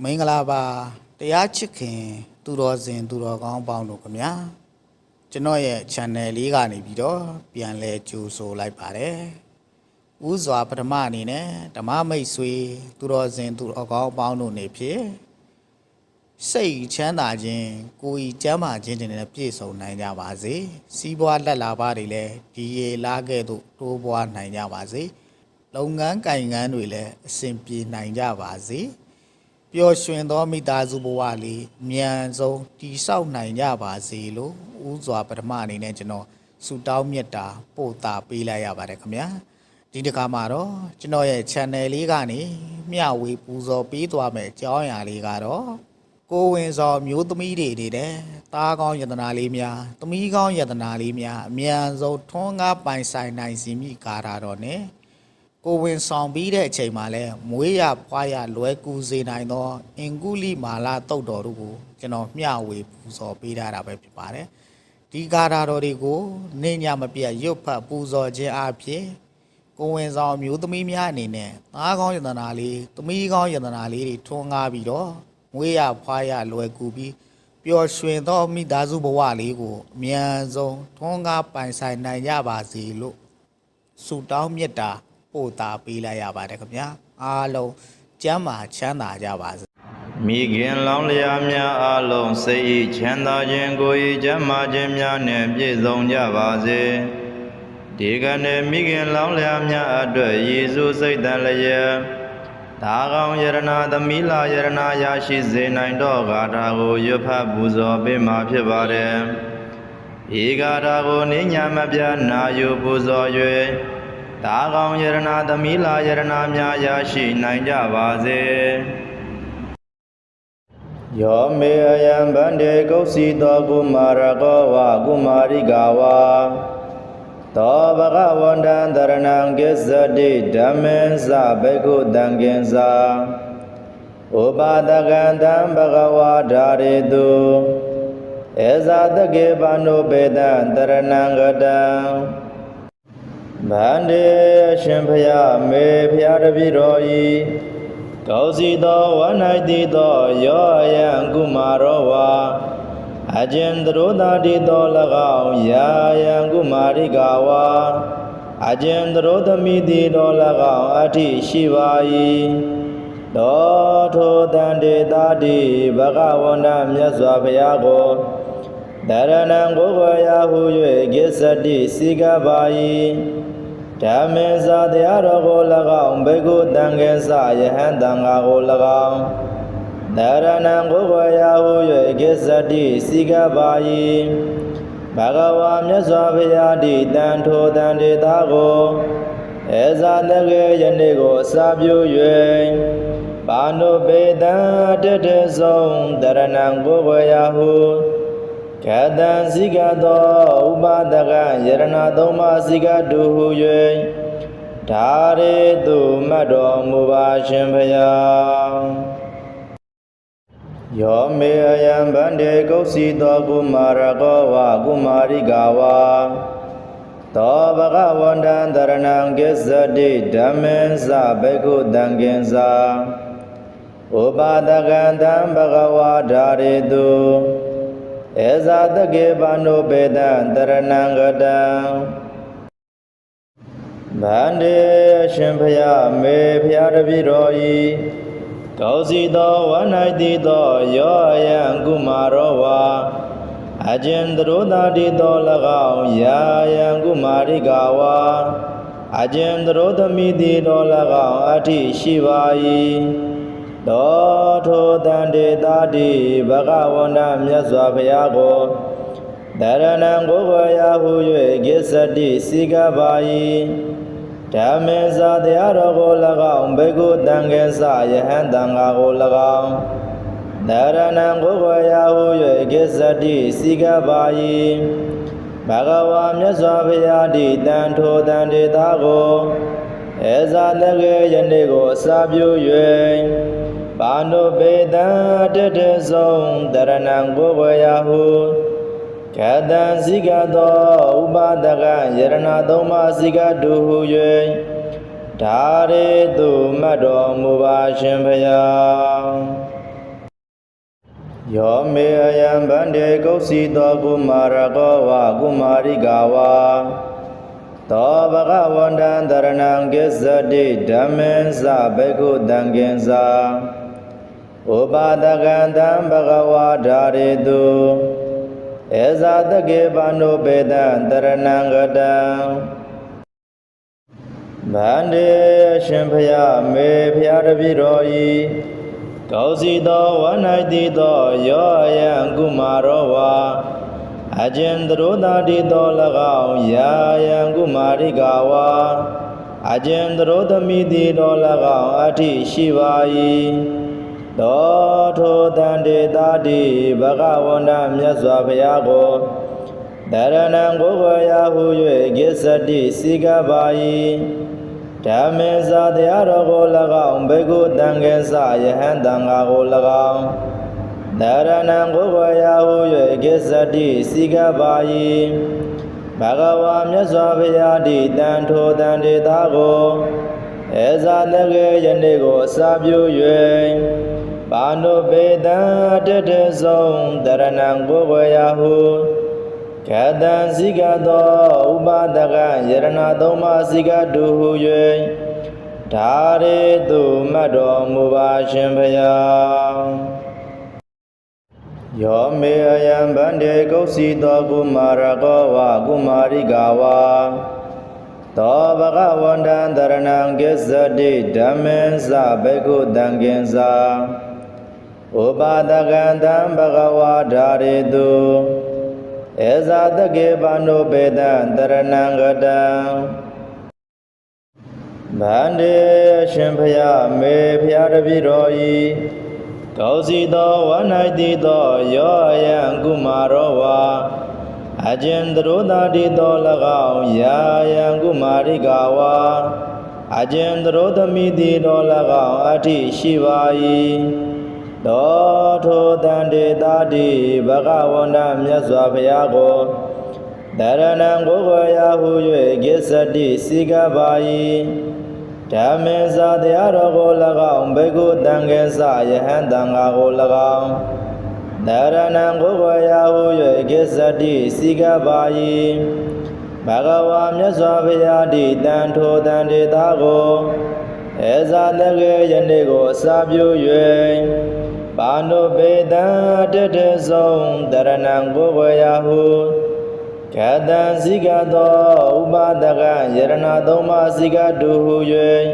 မင်္ဂလာပါတရားချစ်ခင်သူတော်စင်သူတော်ကောင်းပေါင်းတို့ခင်ဗျာကျွန်တော်ရဲ့ channel လေးကနေပြီးတော့ပြန်လဲကြိုဆိုလိုက်ပါတယ်ဥစွာပထမအနေနဲ့ဓမ္မမိတ်ဆွေသူတော်စင်သူတော်ကောင်းပေါင်းတို့နေဖြစ်စိတ်ချမ်းသာခြင်းကိုယ်ဤကျမ်းမာခြင်းတွေနဲ့ပြည့်စုံနိုင်ကြပါစေစီးပွားလက်လာပါတွေလည်းဒီရေလာခဲ့သို့တိုးပွားနိုင်ကြပါစေလုပ်ငန်းကိုင်ငန်းတွေလည်းအဆင်ပြေနိုင်ကြပါစေပျော်ရွှင်သောမိသားစုဘဝလေးမြန်ဆုံးတည်ဆောက်နိုင်ကြပါစေလို့ဥစွာပထမအနေနဲ့ကျွန်တော်ဆုတောင်းမြတ်တာပို့တာပေးလိုက်ရပါတယ်ခင်ဗျာဒီတစ်ခါမှာတော့ကျွန်တော်ရဲ့ channel လေးကနေမျှဝေပူဇော်ပေးသွားမယ်အကြောင်းအရာလေးကတော့ကိုဝင်စော်မျိုးသမီးတွေနေတဲ့သားကောင်းယတနာလေးများသမီးကောင်းယတနာလေးများအမြန်ဆုံးထွန်းကားပိုင်ဆိုင်နိုင်စီမိကာတာတော့ ਨੇ ကိုဝင်ဆောင်ပြီးတဲ့အချိန်မှာလဲမွေးရဖွားရလွယ်ကူစေနိုင်သောအင်ကုလိမာလာတုတ်တော်တို့ကိုကျွန်တော်မျှဝေပူဇော်ပေးထားတာပဲဖြစ်ပါတယ်ဒီကာတာတော်တွေကိုနေညမပြတ်ရွတ်ဖတ်ပူဇော်ခြင်းအပြင်ကိုဝင်ဆောင်မျိုးသမီးများအနေနဲ့သားကောင်းယတနာလေးသမီးကောင်းယတနာလေးတွေထွန်းကားပြီးတော့မွေးရဖွားရလွယ်ကူပြီးပျော်ရွှင်သောမိသားစုဘဝလေးကိုအမြန်ဆုံးထွန်းကားပိုင်ဆိုင်နိုင်ကြပါစေလို့ဆုတောင်းမြတ်တာပို့တာပေးလိုက်ရပါတယ်ခင်ဗျာအားလုံးကျမ်းမာချမ်းသာကြပါစေမိခင်လောင်းလျာများအားလုံးစိတ်ဤချမ်းသာခြင်းကိုယ်ဤကျမ်းမာခြင်းများနဲ့ပြည့်စုံကြပါစေဒီကနေ့မိခင်လောင်းလျာများအတွက်ယေရှုစိတ်တန်လျက်ဒါကောင်ယရနာသမီးလာယရနာရရှိစေနိုင်တော့ဂါထာကိုရွတ်ဖတ်ပူဇော်ပေးမှာဖြစ်ပါတယ်ဤဂါထာကိုနိညာမပြနာယူပူဇော်၍ဒါကောင်ယရနာသမီးလာယရနာများရရှိနိုင်ကြပါစေယောမေအယံဗန္တေကုက္စီတောကုမာရကောဝကုမာရိကာဝသောဘဂဝန္တံတရဏံကိစ္စတိဓမ္မေသဘိက္ခုတံကင်္စာဥပါဒကံတံဘဂဝါဓာရေတုဧဇာတကေပန္နုပေတံတရဏံဂတံဗန္တေအရှင်ဖျားမေဖျားတပိတော်ဤကောစီသောဝ၌တည်သောယောအယံကုမာရောဝါအကျဉ်သရောတာတိသော၎င်းယာယံကုမာရိကာဝါအကျဉ်သရောသမီတိသော၎င်းအဋ္ဌိရှိပါ၏သောထိုတန်တေတာတိဘဂဝန္တမြတ်စွာဘုရားကိုတရဏံကိုယ်ဝရာဟု၍ကိစ္စတိစီကပါ၏ဓမ္မေဇာတရားတော်ကို၎င်းဘိက္ခုတံကေသယဟန်တံဃာကို၎င်းတရဏံကိုယ်ဝရာဟု၍ကိစ္စတိစီကပါ၏ဘဂဝါမြတ်စွာဘုရားတိတန်ထိုတန်တေသာကိုဧဇာတကေယနေ့ကိုအစာပြု၍ပါဏုပေတံတတေဆုံးတရဏံကိုယ်ဝရာဟုကတံစိကသောဥပါဒကယရဏသုံးပါးစိကတုဟု၍ဒါရေတုမတ်တော်မူပါရှင်ဘုရားယောမေအယံဗန္တေကုက္စီတောကုမာရကောဝကုမာရိကာဝါသောဘဂဝန္တံတရဏံကိစ္စတိဓမ္မေသဘိက္ခုတံကင်္စာဥပါဒကံတံဘဂဝါဓာရေတုဧဇာတကေပန္နုပေတံတရဏံဂတံဗန္တေအရှင်ဖျားမေဖျားတပိတော်ဤကောစီသောဝ၌တည်သောယောအယံကုမာရောဝါအကျဉ်သရောတာတိသော၎င်းယာယံကုမာရိကာဝါအကျဉ်သရောသမီတိသော၎င်းအဋ္ဌိရှိပါ၏သောထိုတန်တေတာတိဘဂဝန္တမြတ်စွာဘုရားကိုတရဏံကိုယ်ဝရာဟု၍ကိစ္စတိစီကပါ၏ဓမ္မေဇာတရားတော်ကို၎င်းဘိက္ခုတံကေသယဟန်တံဃာကို၎င်းတရဏံကိုယ်ဝရာဟု၍ကိစ္စတိစီကပါ၏ဘဂဝါမြတ်စွာဘုရားတိတန်ထိုတန်တေသာကိုဧဇာတကေယနေ့ကိုအစာပြု၍ပါဏုပေတံတတေဆုံးတရဏံကိုယ်ဝရာဟုကတံစိကသောဥပါဒကယရဏသုံးပါးစိကတုဟု၍ဒါရေတုမတ်တော်မူပါရှင်ဘုရား ယောမေအယံဗန္တေကုက္စီတောကုမာရကောဝကုမာရိကာဝါသောဘဂဝန္တံတရဏံကိစ္စတိဓမ္မေသဘိက္ခုတံကင်္စာဥပါဒကံတံဘဂဝါဓာရေတုဧဇာတကေပန္နုပေတံတရဏံဂတံဗန္တေအရှင်ဘုရားမေဘုရားတပည့်တော်ဤကောစီသောဝန္၌တိသောယောအယံကုမာရောဝါအကျဉ်သရောတာတိသော၎င်းယာယံကုမာရိကာဝါအကျဉ်သရောသမီတိသော၎င်းအဋ္ဌိရှိပါ၏သောထိုတန်တေတာတိဘဂဝန္တမြတ်စွာဘုရားကိုတရဏံကိုယ်ဝရာဟု၍ကိစ္စတိစီကပါ၏ဓမ္မေသာတရားတော်ကို၎င်းဘေကုတံငယ်စယဟန်တံဃာကို၎င်းတရဏံကိုယ်ဝရာဟု၍ကိစ္စတိစီကပါ၏ဘဂဝါမြတ်စွာဘုရားတိတန်ထိုတန်တေတာကိုဧဇာတကေယနေ့ကိုအစာပြု၍ပါဏုပေတံတတဆုံးတရဏံကိုယ်ဝရာဟုကတံစိကသောဥပါဒကယရဏသုံးပါးစိကတုဟု၍ဓာရေတုမတ်တော်မူပါရှင်ဘုရားယောမေအယံဗန္တေကုက္စီတောကုမာရကောဝကုမာရိကာဝါသောဘဂဝန္တံတရဏံကိစ္စတိဓမ္မေသဘိက္ခုတံကင်္စာဥပါဒကံတံဘဂဝါဓာရေတုဧဇာတကေပန္နုပေတံတရဏံဂတံဗန္တေအရှင်ဘုရားမေဘုရားတပည့်တော်ဤကောစီသောဝန္၌တိသောယောအယံကုမာရောဝါအကျဉ်သရောတာတိသော၎င်းယာယံကုမာရိကာဝါအကျဉ်သရောသမီတိသော၎င်းအဋ္ဌိရှိပါ၏သောထိုတန်တေတာတိဘဂဝန္တမြတ်စွာဘုရားကိုတရဏံကိုယ်ဝရာဟု၍ကိစ္စတိစီကပါ၏ဓမ္မေသာတရားတော်ကို၎င်းဘေကုတံကေသယဟန်တံဃာကို၎င်းတရဏံကိုယ်ဝရာဟု၍ကိစ္စတိစီကပါ၏ဘဂဝါမြတ်စွာဘုရားတိတန်ထိုတန်တေတာကိုဧဇာတကေယနေ့ကိုအစာပြု၍ပါဏုပေတံတတဆုံးတရဏံကိုယ်ဝရာဟုကတံစိကသောဥပါဒကယရဏသုံးပါးစိကတုဟု၍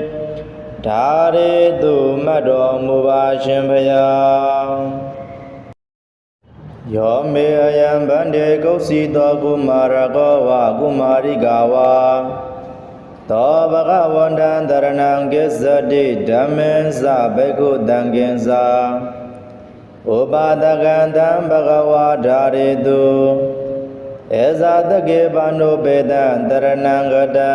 ဓာရေတုမတ်တော်မူပါရှင်ဘုရားယောမေအယံဗန္တေကုက္စီတောကုမာရကောဝကုမာရိကာဝါသောဘဂဝန္တံတရဏံကိစ္စတိဓမ္မေသဘိက္ခုတံကင်္စာဥပါဒကံတံဘဂဝါဓာရေတုဧဇာတကေပန္နုပေတံတရဏံဂတံ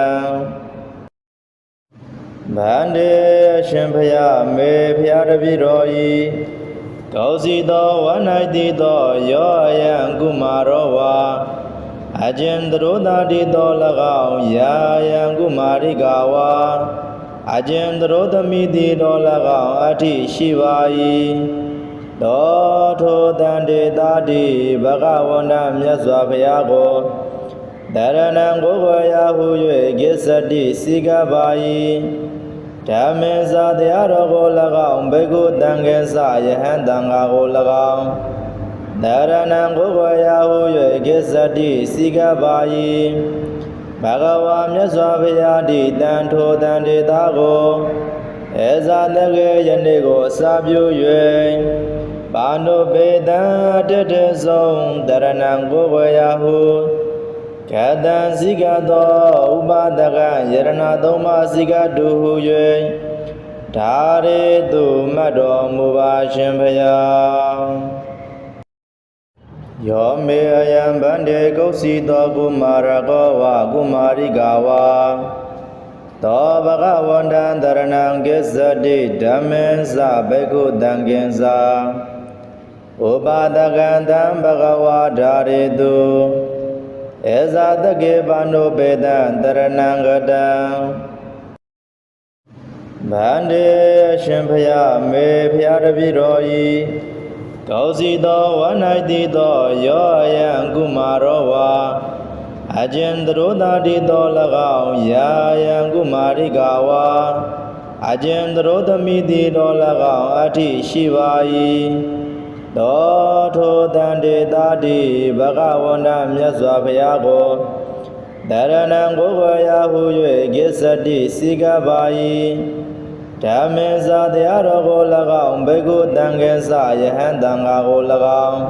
ဗန္တေအရှင်ဘုရားမေဘုရားတပည့်တော်ဤကောစီသောဝန္၌တိသောယောအယံကုမာရောဝါအကျဉ်သရောတာတိသော၎င်းယာယံကုမာရိကာဝါအကျဉ်သရောသမီတိသော၎င်းအဋ္ဌိရှိပါ၏သောထိုတန်တေတာတိဘဂဝန္တမြတ်စွာဘုရားကိုတရဏံကိုယ်ဝရာဟု၍ကိစ္စတိစီကပါ၏ဓမ္မေသာတရားတော်ကို၎င်းဘေကုတံကေသယဟန်တံဃာကို၎င်းတရဏံကိုယ်ဝရာဟု၍ကိစ္စတိစီကပါ၏ဘဂဝါမြတ်စွာဘုရားတိတန်ထိုတန်တေတာကိုဧဇာတကေယနေ့ကိုအစာပြု၍ပါဏုပေတံတတဆုံးတရဏံကိုယ်ဝရာဟုကတံစိကသောဥပါဒကယရဏသုံးပါးစိကတုဟု၍ဓာရေတုမတ်တော်မူပါရှင်ဘုရားယောမေအယံဗန္တေကုက္စီတောကုမာရကောဝကုမာရိကာဝါသောဘဂဝန္တံတရဏံကိစ္စတိဓမ္မေသဘိက္ခုတံကင်္စာဥပါဒကံတံဘဂဝါဓာရေတုဧဇာတကေပန္နုပေတံတရဏံဂတံဗန္တေအရှင်ဘုရားမေဘုရားတပည့်တော်ဤ ကောစီသောဝ၌တည်သောယောအယံကုမာရောဝါအကျဉ်သရောတာတိသော၎င်းယာယံကုမာရိကာဝါအကျဉ်သရောသမီတိသော၎င်းအဋ္ဌိရှိပါ၏သောထိုတန်တေတာတိဘဂဝန္တမြတ်စွာဘုရားကိုတရဏံကိုယ်ဝရာဟု၍ကိစ္စတိစိကပါ၏ဓမ္မေဇာတရားတော်ကို၎င်းဘေကုတံကေသယဟန်တံဃာကို၎င်း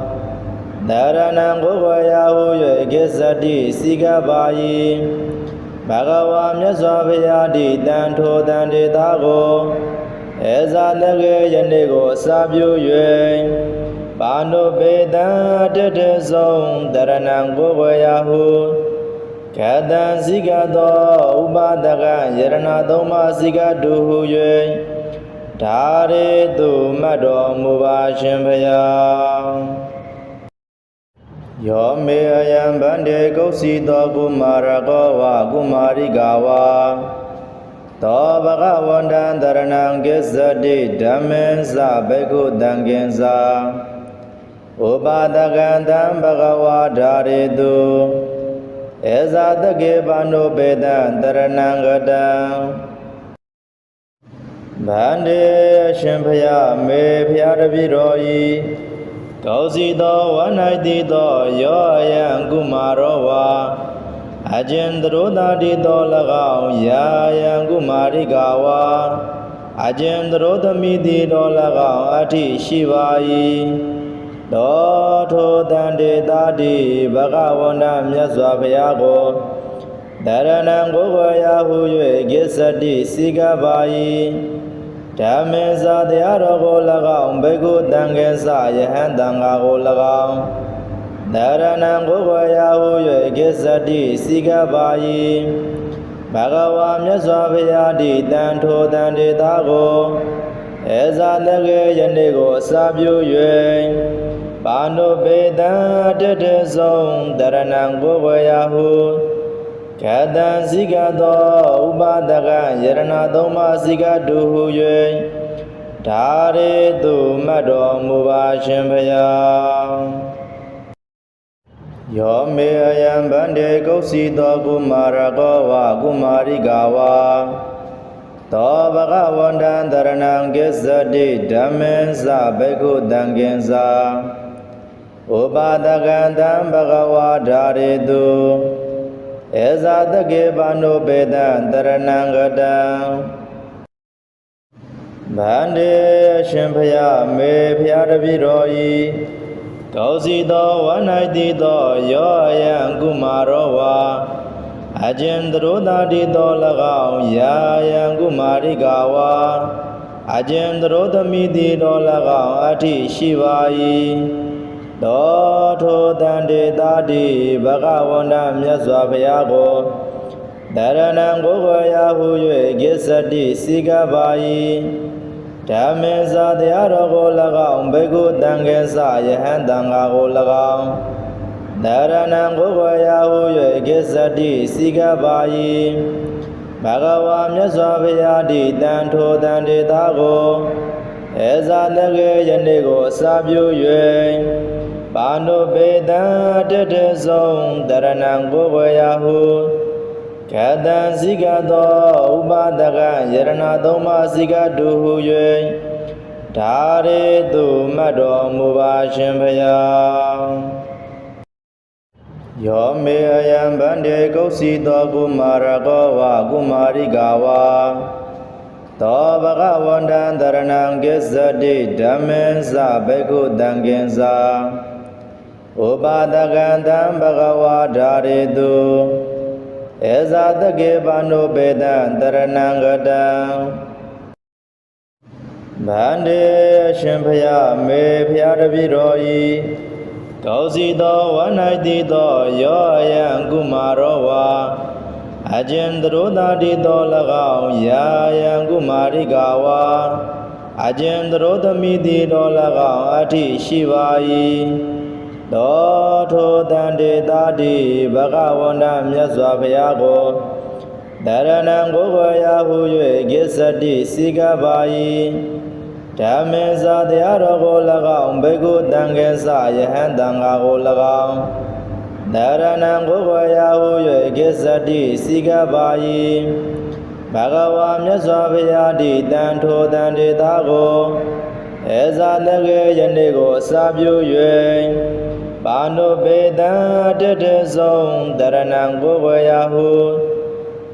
တရဏံကိုယ်ဝရာဟု၍ကိစ္စတိစိကပါ၏ဘဂဝါမြတ်စွာဘုရားတိတန်ထိုတန်တေတာကိုဧဇာတကေယနေ့ကိုအစာပြု၍ပါဏုပေတံတတေဆုံးတရဏံကိုယ်ဝရာဟုကတံစိကသောဥပါဒကယရဏသုံးပါးစိကတုဟု၍ဒါရေတုမတ်တော်မူပါရှင်ဘုရားယောမေအယံဗန္တေကုက္စီသောကုမာရကောဝကုမာရိကာဝါသောဘဂဝန္တံတရဏံကိစ္စတိဓမ္မေသဘေကုတံကင်္စာဥပါဒကံတံဘဂဝါဒါရေတုဧဇာတကေပါဏုပေတံတရဏံဂတံဗန္တေအရှင်ဘုရားမေဘုရားတပည့်တော်ဤကောစီသောဝ၌တည်သောယောအယံကုမာရောဝါအကျဉ်သရောတာတိသော၎င်းယာယံကုမာရိကာဝါအကျဉ်သရောသမီတိသော၎င်းအဋ္ဌိရှိပါ၏သောထိုတန်တေတာတိဘဂဝန္တမြတ်စွာဘုရားကိုတရဏံကိုယ်ဝရာဟု၍ကိစ္စတိစိကပါ၏ဓမ္မေဇာတရားတော်ကို၎င်းဘေကုတံကေသယဟန်တံဃာကို၎င်းတရဏံကိုယ်ဝရာဟု၍ကိစ္စတိစိကပါ၏ဘဂဝါမြတ်စွာဘုရားတိတန်ထိုတန်တေတာကိုဧဇာတကေယနေ့ကိုအစာပြု၍ပါဏုပေတံတတေဆုံးတရဏံကိုယ်ဝရာဟုကတံစိကသောဥပါဒကယရဏသုံးပါးစိကတုဟု၍ဒါရေတုမတ်တော်မူပါရှင်ဘုရားယောမေအယံဗန္တေကုက္စီသောကုမာရကောဝကုမာရိကာဝါသောဘဂဝန္တံတရဏံကိစ္စတိဓမ္မေသဘေကုတံကင်္စာဥပါဒကံတံဘဂဝါဒါရေတုဧဇာတကေပါဏုပေတံတရဏံဂတံဗန္တေအရှင်ဘုရားမေဘုရားတပည့်တော်ဤကောစီသောဝ၌တည်သောယောအယံကုမာရောဝါအကျဉ်သရောတာတိသော၎င်းယာယံကုမာရိကာဝါအကျဉ်သရောသမီတိသော၎င်းအဋ္ဌိရှိပါ၏သောထိုတန်တေတာတိဘဂဝန္တမြတ်စွာဘုရားကိုတရဏံကိုယ်ဝရာဟု၍ကိစ္စတိစိကပါ၏ဓမ္မေဇာတရားတော်ကို၎င်းဘေကုတံကေသယဟန်တံဃာကို၎င်းတရဏံကိုယ်ဝရာဟု၍ကိစ္စတိစိကပါ၏ဘဂဝါမြတ်စွာဘုရားတိတန်ထိုတန်တေတာကိုဧဇာတကေယနေ့ကိုအစာပြု၍ပါဏုပေတံတတေဆုံးတရဏံကိုယ်ဝရာဟုကတံစိကသောဥပါဒကယရဏသုံးပါးစိကတုဟု၍ဒါရေတုမတ်တော်မူပါရှင်ဘုရားယောမေအယံဗန္တေကုက္စီသောကုမာရကောဝကုမာရိကာဝါသောဘဂဝန္တံတရဏံကိစ္စတိဓမ္မေသဘေကုတံကင်္စာဥပါဒကံတံဘဂဝါဒါရေတုဧဇာတကေပါဏုပေတံတရဏံဂတံဗန္တေအရှင်ဘုရားမေဘုရားတပည့်တော်ဤကောစီသောဝ၌တည်သောယောအယံကုမာရောဝါအကျဉ်သရောတာတိသော၎င်းယာယံကုမာရိကာဝါအကျဉ်သရောသမီတိသော၎င်းအဋ္ဌိရှိပါ၏သောထိုတန်တေတာတိဘဂဝန္တမြတ်စွာဘုရားကိုတရဏံကိုယ်ဝရာဟု၍ကိစ္စတိစိကပါ၏ ဓမ္မေဇာတရားတော်ကို၎င်းဘေကုတံကေသယဟန်တံဃာကို၎င်းတရဏံကိုယ်ဝရာဟု၍ကိစ္စတိစီကပါ၏ဘဂဝါမြတ်စွာဘုရားတိတန်ထိုတန်တေသာကိုဧဇာတကေယနေ့ကိုအစာပြု၍ဘာနုပေတံတတဆုံးတရဏံကိုယ်ဝရာဟု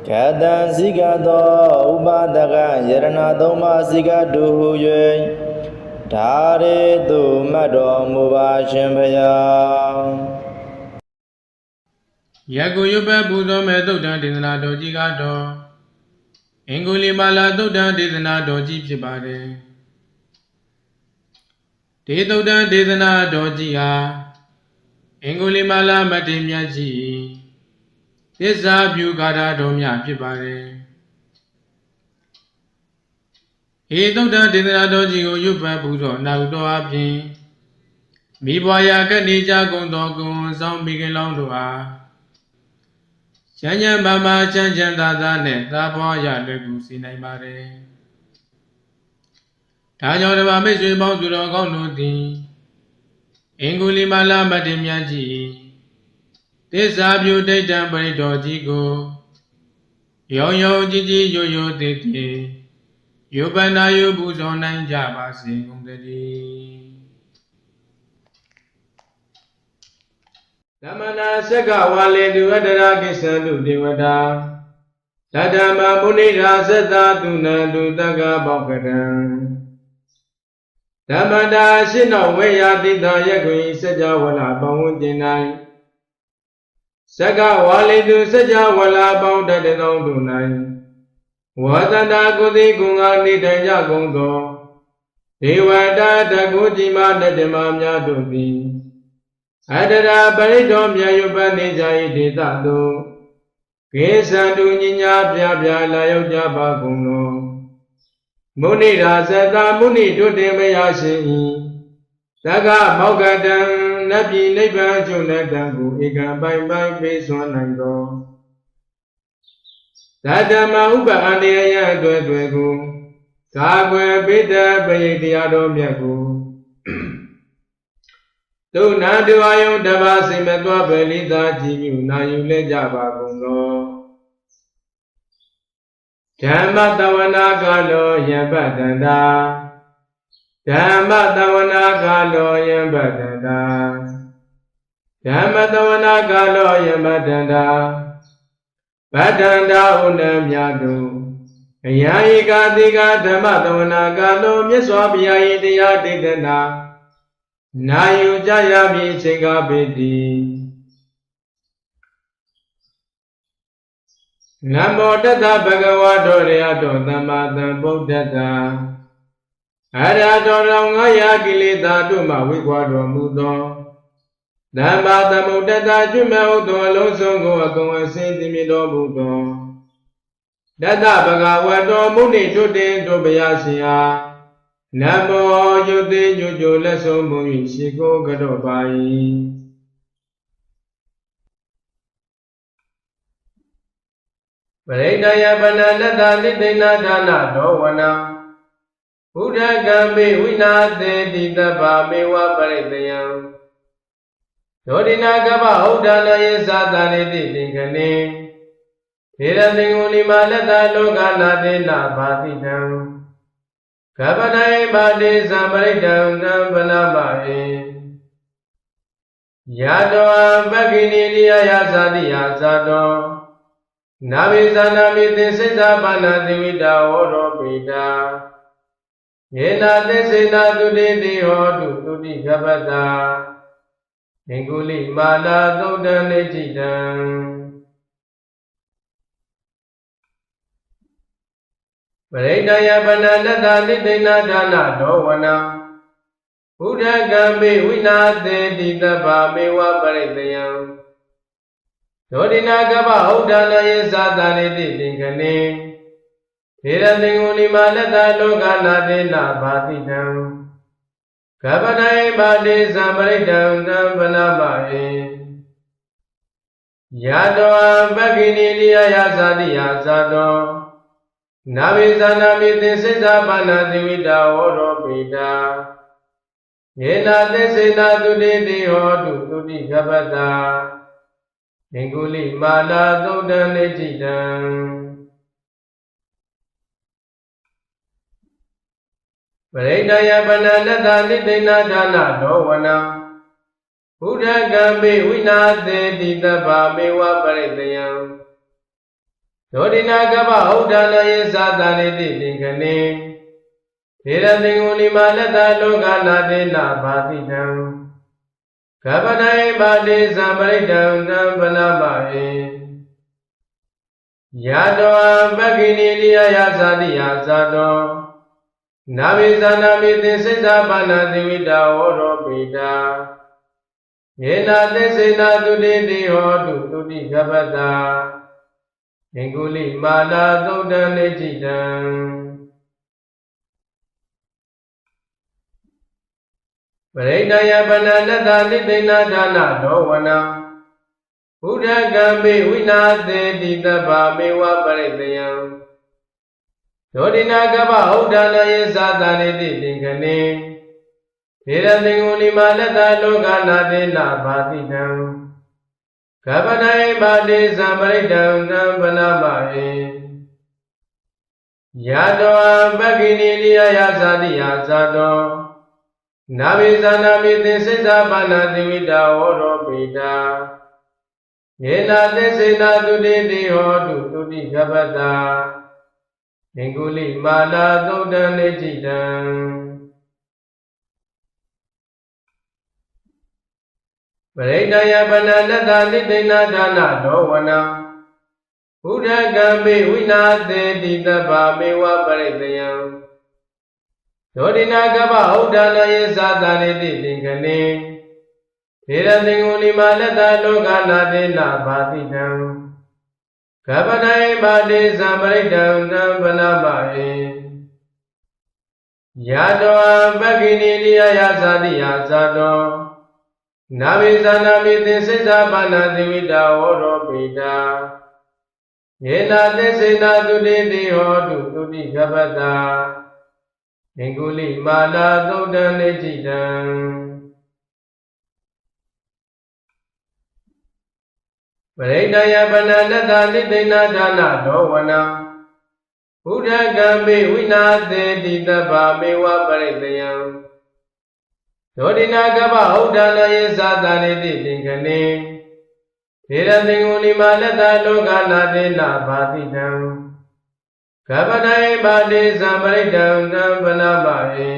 ကတံစီကသောဥပါဒကယရဏသုံးပါးစီကတုဟု၍ဒါရေတုမတ်တော်မူပါရှင်ဘုရား ယကုယုပပူဇော်မဲ့သုတ်တံဒေသနာတော်ကြီးကတော့အင်္ဂုလိမာလာသုတ်တံဒေသနာတော်ကြီးဖြစ်ပါတယ်ဒီသုတ်တံဒေသနာတော်ကြီးဟာအင်္ဂုလိမာလာမထေရမြတ်ကြီးသစ္စာပြုကာရတော်များဖြစ်ပါတယ်ဤသုတ်တံဒေသနာတော်ကြီးကိုယုပပူဇော်နာဟုတော်အပြင်မိဘွားရာကနေကြကုန်သောကုံဆောင်မိခင်လောင်းတို့ဟာချမ်းချမ်းပါပါချမ်းချမ်းသာသာနဲ့သာပွားရလွယ်ကူစေနိုင်ပါတယ်။ဒါကြောင့်ဓမ္မမိတ်ဆွေပေါင်းသူတော်ကောင်းတို့သည်အင်္ဂုလိမာလာမထေရမြတ်ကြီးသစ္စာပြုဒိဋ္ဌံပရိတော်ကြီးကိုရောင်ရောင်ကြည်ကြည်ရိုးရိုးသေးသေးယုပန္နာယုပူဇော်နိုင်ကြပါစေကုန်သတည်းသမနာစက္ကဝါလေတုအတ္တရာကိစ္ဆန္တုဒေဝတာသတ္တမမုနိရာသတ္တသုဏန္တုတက္ကပောက္ကတံသမတာရှိနောဝေယတိတယက္ခွေစัจ java လာပဝန်းကျင်၌စက္ကဝါလေတုစัจ java လာပေါင်းတတ်သောသူ၌ဝါသန္တာကိုတိကုံငါနေတိုင်ကြကုန်သောဒေဝတာတကုကြီးမတတမများတို့သည်အတ္တရာပရိတော်မြတ်ယုပနေကြ၏ဒေသသို့ကေသံတုညညာပြပြလာရောက်ကြပါကုန်သောမုနိရာဇတမုနိတို့တင်မရရှင်၏သက္ကမောက္ကတံနတ်ပြည်နိဗ္ဗာန်ချုပ်လက်တံကိုဧကံပိုင်ပိုင်ပေးစွမ်းနိုင်သောသတ္တမဥပအန္တရာယအတွက်ကိုကာကွယ်ပေးတဲ့ပရိတရားတော်မြတ်ကိုသုဏတုအာယုတဘာစိမသောဗလိသာကြည်မြူနာယူလဲကြပါကုန်သောဓမ္မတဝနာကာလောယံပတ္တန္တာဓမ္မတဝနာကာလောယံပတ္တန္တာဓမ္မတဝနာကာလောယံပတ္တန္တာပတ္တန္တာဥနမြတ်တို့အယံဧကတိကဓမ္မတဝနာကာလောမြတ်စွာဘုရား၏တရားဒေသနာနာယူကြရမည်အချိန်ကားပေတည်းနမောတတဗုဒ္ဓဝါတော်ရတောသမ္မာသမ္ဗုဒ္ဓတ္တအရဟတောတော်ငါးရာကိလေသာတို့မှဝိကွာတော်မူသောသမ္မာသမ္ဗုဒ္ဓတ္တကျွမ်းမဲ့သောအလုံးစုံကိုအကုန်အစင်သိမြင်တော်မူသောတတ္တဗုဒ္ဓဝါတော်မုနိထွတ်တင်တို့ဘုရားရှင်အားနမောယုတိညုညုလက်ဆုံးမူ၍ရှိကိုကတော့ပါ၏ပရိဒယပနလတ္တလိသိဏဒါနတော်ဝနာဘုဒ္ဓကံမေဝိနာသေတိတဗ္ဗမေဝပရိတယံဒေါတိနာကပ္ပဟုတ်ဒါနယေသတာရိတိသင်္ကနေဒေရသင်္ဂုလိမာလတ္တလောကနာတေနဘာတိတံကပ္ပနိုင်ပါတိသံပရိတံနံပနမဟိယတောပက္ခိနိရိယယသတိယသတောနာမိသနာမိသင်္စိတပါဏတိဝိတာဟောရောပိတာယေနာသစ္စေနာတုတိတိဟောတုတုတိကပ္ပတာအင်္ဂုလိမာလာသုတ်တံနေจิတံပရိဒယပနလတ္တလိသိဏဒါနတော်ဝနာဘုဒ္ဓကံမေဝိနာသေတိတဗ္ဗမေဝပရိတယံဒေါတိနာကပ္ပဟုတ်ဒါနယေသတာရိတိသင်္ကနေဒေရသင်္ဂုလိမာလတ္တလောကနာတေနဘာတိတံကပ္ပနိုင်ပါတိသံပရိတံတံပနမဟိယတောပက္ခိနိရိယယသတိယသတော နာဝိဇာနာမိသင်္စိဇာပါဏာတိဝိတာဝရောပိတာယေနာသစ္စေနာတုတိတိဟောတုတုတိကပ္ပတာငင်္ဂုလိမာလာသုတ်တံနေจิတံပရိဒယပဏနတ္တနိသိဏဒါနဒောဝနံဘုဒ္ဓကံပိဝိနာသေတိတဗ္ဗမေဝပရိတယံဒောဒိနာကပ္ပဥဒ္ဒနာယေသတာနိတိသင်္ခဏေသေရသင်္ဂုလိမာလတ္တလောကနာတေနဘာတိတံကပ္ပနေပါတိသံပရိဒံတံပနမဟေယတောပက္ခိနိလိယယသတိယသတောနာဝိဇာနာမိသင်္စိဇာပါဏာတိဝိတာဝရောပိတာယေနာသစ္စေနာတုတိတိဟောတုတုတိကပ္ပတာငင်္ဂုလိမာလာသုတ်တံနေจิတံပရိဒယပဏနတ္တနိသိဏဒါနဒောဝနံဘုဒ္ဓကံပိဝိနာသေတိတဗ္ဗမေဝပရိတယံဒောဒိနာကပ္ပဥဒ္ဒနာယေသတာနိတိသင်္ခဏေသေရသင်္ဂုလိမာလတ္တလောကနာတေနဘာတိတံကပ္ပနေပါတိသံပရိဒံတံပနမဟေယတောပက္ခိနိလိယယသတိယသတောနာဝိဇာနာမိသင်္စိဇာပါဏာတိဝိတာဝရောပိတာယေနာသစ္စေနာတုတိတိဟောတုတုတိကပ္ပတာငင်္ဂုလိမာလာသုတ်တံနေจิတံပရိဒယပဏနတ္တနိသိဏဒါနဒောဝနံဘုဒ္ဓကံပိဝိနာသေတိတဗ္ဗမေဝပရိတယံဒောဒိနာကပ္ပဥဒ္ဒနာယေသတာနိတိသင်္ခဏေသေရသင်္ဂုလိမာလတ္တလောကနာတေနဘာတိတံကပ္ပနေပါတိသံပရိဒံတံပနမဟေယတောပက္ခိနိလိယယသတိယသတောနာဝိဇာနာမိသင်္စိဇာပါဏာတိဝိတာဝရောပိတာယေနာသစ္စေနာတုတိတိဟောတုတုတိကပ္ပတာငင်္ဂုလိမာလာသုတ်တံနေจิတံပရိဒယပဏနတ္တနိသိဏဒါနဒောဝနံဘုဒ္ဓကံပိဝိနာသေတိတဗ္ဗမေဝပရိတယံဒောဒိနာကပ္ပဥဒ္ဒနာယေသတာနိတိသင်္ခဏေသေရသင်္ဂုလိမာလတ္တလောကနာတေနဘာတိတံကပ္ပနေပါတိသံပရိဒံတံပနမဟေ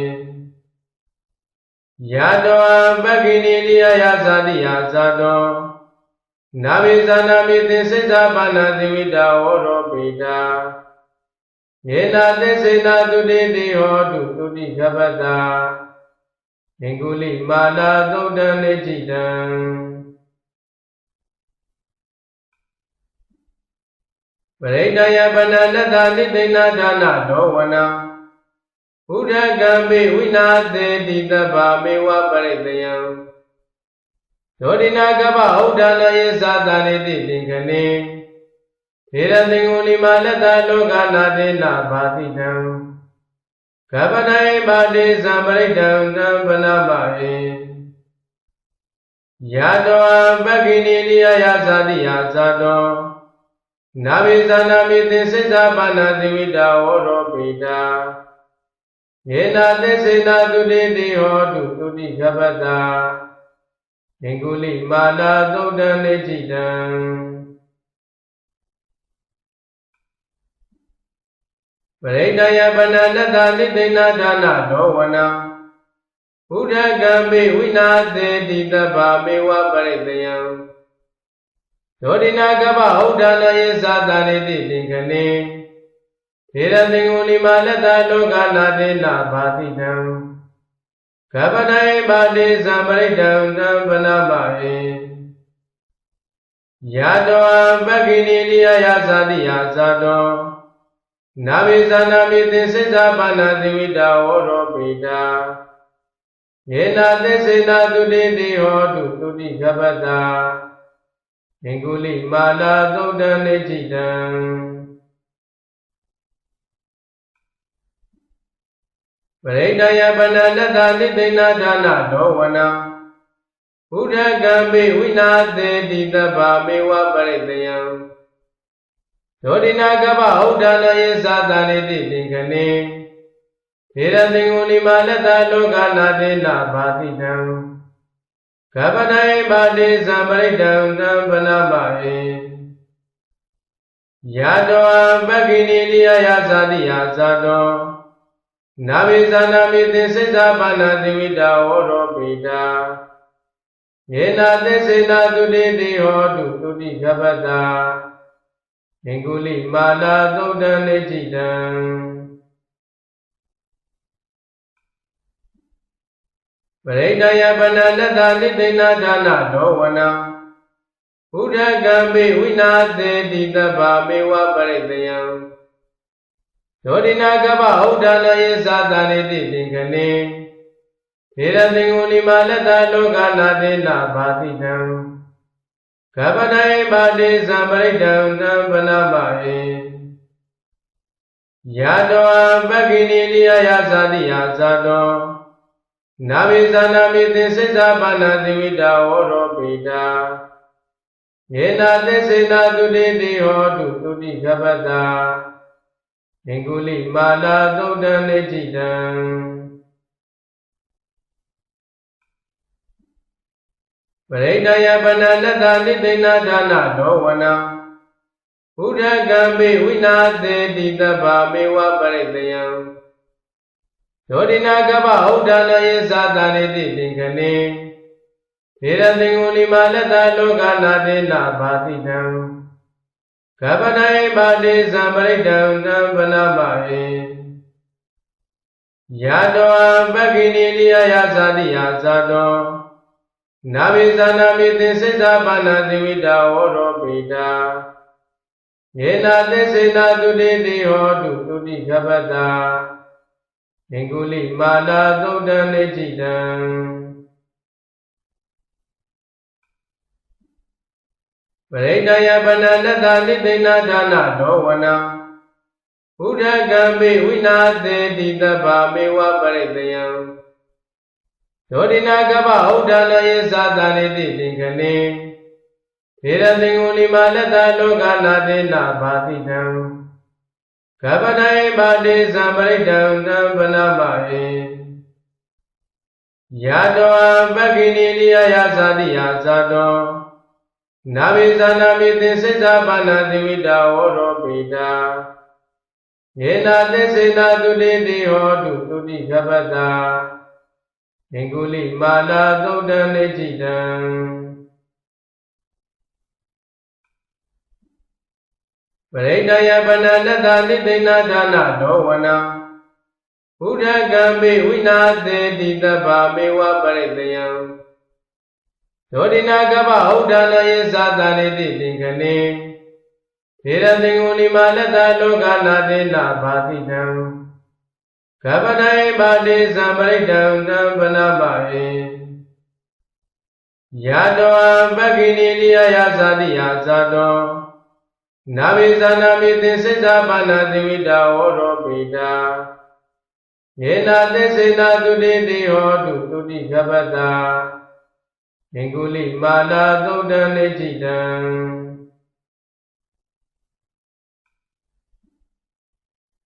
ယတောပက္ခိနိလိယယသတိယသတောနာဝိဇာနာမိသင်္စိဇာပါဏာတိဝိတာဝရောပိတာယေနာသစ္စေနာတုတိတိဟောတုတုတိကပ္ပတာငင်္ဂုလိမာလာသုတ်တံနေจิတံပရိဒယပဏနတ္တနိသိဏဒါနဒောဝနံဘုဒ္ဓကံပိဝိနာသေတိတဗ္ဗမေဝပရိတယံဒောဒိနာကပ္ပဥဒ္ဒနာယေသတာနိတိသင်္ခဏေသေရသင်္ဂုလိမာလတ္တလောကနာတေနဘာတိတံကပ္ပနေပါတိသံပရိဒံတံပနမဟေယတောပက္ခိနိလိယယသတိယသတောနာဝိဇာနာမိသင်္စိဇာပါဏာတိဝိတာဝရောပိတာယေနာသစ္စေနာတုတိတိဟောတုတုတိကပ္ပတာငင်္ဂုလိမာလာသုတ်တံနေจิတံပရိဒယပဏနတ္တနိသိဏဒါနဒောဝနံဘုဒ္ဓကံပိဝိနာသေတိတဗ္ဗမေဝပရိတယံဒောဒိနာကပ္ပဥဒ္ဒနာယေသတာနိတိသင်္ခဏေသေရသင်္ဂုလိမာလတ္တလောကနာတေနဘာတိတံကပ္ပနေပါတိသံပရိဒံတံပနမဟေယတောပက္ခိနိလိယယသတိယသတောနာဝိဇာနာမိသင်္စိဇာပါဏာတိဝိတာဝရောပိတာယေနာသစ္စေနာတုတိတိဟောတုတုတိကပ္ပတာငင်္ဂုလိမာလာသုတ်တံနေจิတံ ပရိဒယပနနတနိသိဏဒါနဒောဝနာဘုဒ္ဓကံပိဝိနာသေတိတဗ္ဗမေဝပရိတယံဒောတိနာကပ္ပဥဒ္ဒနာယေသတာနိတိသင်္ခဏေထေရသင်္ကုလိမာလတ္တလောကနာတိနာဘာတိတံကပ္ပတိုင်ပါတိသံပရိတံတံပနာမဟေယတောပက္ခိနိနိယယသတိယသတောနာဝိဇာနာမိသင်္စိတ္တပါဏတိဝိတာဝရောပိတာယေနာသစ္စေနာတုတိတိဟောတုတုတိကပ္ပတာအင်္ဂုလိမာလာသုဒ္ဓံနေจิတံပရိဒယပနနတနိသိဏဒါနဒောဝနာဘုဒ္ဓကံပိဝိနာသေတိတဗ္ဗမေဝပရိတယံဒောတိနာကပ္ပဥဒ္ဒနာယေသတာနိတိသင်္ခဏေထေရသင်္ကုလိမာလတ္တလောကနာတိနာဘာတိတံကပ္ပတိုင်ပါတိသံပရိတံတံပနာမဟေယတောပက္ခိနိနိယယသတိယသတောနာဝိဇာနာမိသင်္စိတ္တပါဏတိဝိတာဝရောပိတာယေနာသစ္စေနာတုတိတိဟောတုတုတိကပ္ပတာအင်္ဂုလိမာလာသုဒ္ဓံနေจิတံပရိဒယပနနတနိသိဏဒါနဒောဝနာဘုဒ္ဓကံပိဝိနာသေတိတဗ္ဗမေဝပရိတယံဒောတိနာကပ္ပဥဒ္ဒနာယေသတာနိတိသင်္ခဏေထေရသင်္ကုလိမာလတ္တလောကနာတိနာဘာတိတံကပ္ပတိုင်ပါတိသံပရိတံတံပနာမဟေယတောပက္ခိနိနိယယသတိယသတောနာဝိဇာနာမိသင်္စိတ္တပါဏတိဝိတာဝရောပိတာယေနာသစ္စေနာတုတိတိဟောတုတုတိကပ္ပတာအင်္ဂုလိမာလာသုဒ္ဓံနေจิတံပရိဒယပနနတနိသိဏဒါနဒောဝနာဘုဒ္ဓကံပိဝိနာသေတိတဗ္ဗမေဝပရိတယံဒောတိနာကပ္ပဥဒ္ဒနာယေသတာနိတိသင်္ခဏေထေရသင်္ကုလိမာလတ္တလောကနာတိနာဘာတိတံကပ္ပတိုင်ပါတိသံပရိတံတံပနာမဟေယတောပက္ခိနိနိယယသတိယသတောနာဝိဇာနာမိသင်္စိတ္တပါဏတိဝိတာဝရောပိတာယေနာသစ္စေနာတုတိတိဟောတုတုတိကပ္ပတာအင်္ဂုလိမာလာသုဒ္ဓံနေจิတံပရိဒယပနနတနိသိဏဒါနဒောဝနာဘုဒ္ဓကံပိဝိနာသေတိတဗ္ဗမေဝပရိတယံဒောတိနာကပ္ပဥဒ္ဒနာယေသတာနိတိသင်္ခဏေထေရသင်္ကုလိမာလတ္တလောကနာတိနာဘာတိတံကပ္ပတိုင်ပါတိသံပရိတံတံပနာမဟေယတောပက္ခိနိနိယယသတိယသတောနာဝိဇာနာမိသင်္စိတ္တပါဏတိဝိတာဝရောပိတာယေနာသစ္စေနာတုတိတိဟောတုတုတိကပ္ပတာအင်္ဂုလိမာလာသုဒ္ဓံနေจิတံ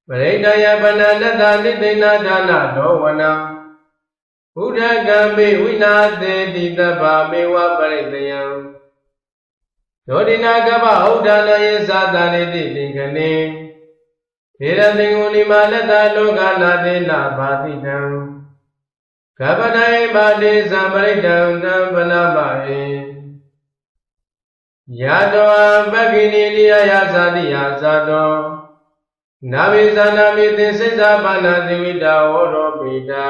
ပရိဒယပနနတနိသိဏဒါနဒောဝနာဘုဒ္ဓကံပိဝိနာသေတိတဗ္ဗမေဝပရိတယံဒောတိနာကပ္ပဥဒ္ဒနာယေသတာနိတိသင်္ခဏေထေရသင်္ကုလိမာလတ္တလောကနာတိနာဘာတိတံကပ္ပတိုင်ပါတိသံပရိတံတံပနာမဟေယတောပက္ခိနိနိယယသတိယသတောနာဝိဇာနာမိသင်္စိတ္တပါဏတိဝိတာဝရောပိတာ